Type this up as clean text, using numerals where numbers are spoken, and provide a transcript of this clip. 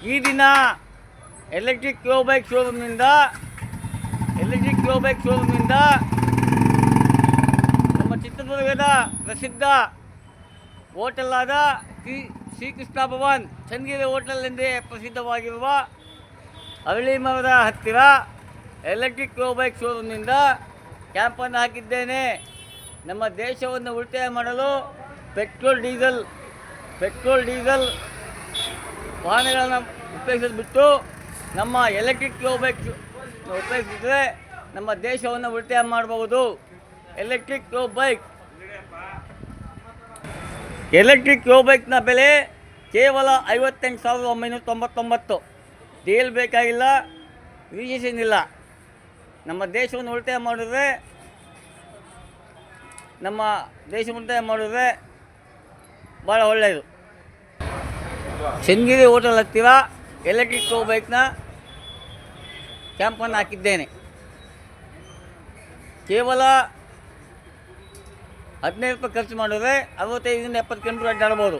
ಈ ದಿನ electric ಕ್ಯೋ bike ಶೋರೂಮ್ನಿಂದ ನಮ್ಮ ಚಿತ್ರದುರ್ಗದ ಪ್ರಸಿದ್ಧ ಹೋಟೆಲ್ಲಾದ ಶ್ರೀಕೃಷ್ಣ ಭವನ್ ಚನ್ನಗಿರಿ ಹೋಟೆಲ್ ಎಂದೇ ಪ್ರಸಿದ್ಧವಾಗಿರುವ ಅರಳಿ ಮರದ ಹತ್ತಿರ ಎಲೆಕ್ಟ್ರಿಕ್ ಕ್ಯೋ ಬೈಕ್ ಶೋರೂಮ್ನಿಂದ ಕ್ಯಾಂಪನ್ನು ಹಾಕಿದ್ದೇನೆ. ನಮ್ಮ ದೇಶವನ್ನು ಉಳಿತಾಯ ಮಾಡಲು ಪೆಟ್ರೋಲ್ ಡೀಸೆಲ್ ವಾಹನಗಳನ್ನು ಉಪಯೋಗಿಸೋದು ಬಿಟ್ಟು ನಮ್ಮ ಎಲೆಕ್ಟ್ರಿಕ್ ಕ್ಯೋ ಬೈಕ್ ಉಪಯೋಗಿಸಿದರೆ ನಮ್ಮ ದೇಶವನ್ನು ಉಳಿತಾಯ ಮಾಡಬಹುದು. ಎಲೆಕ್ಟ್ರಿಕ್ ಕ್ಯೋ ಬೈಕ್ನ ಬೆಲೆ ಕೇವಲ 58,999. ಡೀಸೆಲ್ ಬೇಕಾಗಿಲ್ಲ, ರಿಜಿಸ್ಟ್ರೇಷನ್ ಇಲ್ಲ. ನಮ್ಮ ದೇಶವನ್ನು ಉಳಿತಾಯ ಮಾಡಿದ್ರೆ ಭಾಳ ಒಳ್ಳೆಯದು. ಚನ್ನಗಿರಿ ಹೋಟೆಲ್ ಹತ್ತಿರ ಎಲೆಕ್ಟ್ರಿಕ್ ಕ್ಯೋ ಬೈಕ್ನ ಕ್ಯಾಂಪನ್ನು ಹಾಕಿದ್ದೇನೆ. ಕೇವಲ 15 ರೂಪಾಯಿ ಖರ್ಚು ಮಾಡಿದ್ರೆ 65 ರಿಂದ 70 ಕಿಲೋಮೀಟರ್ ಅಡ್ಡಾಡ್ಬೋದು.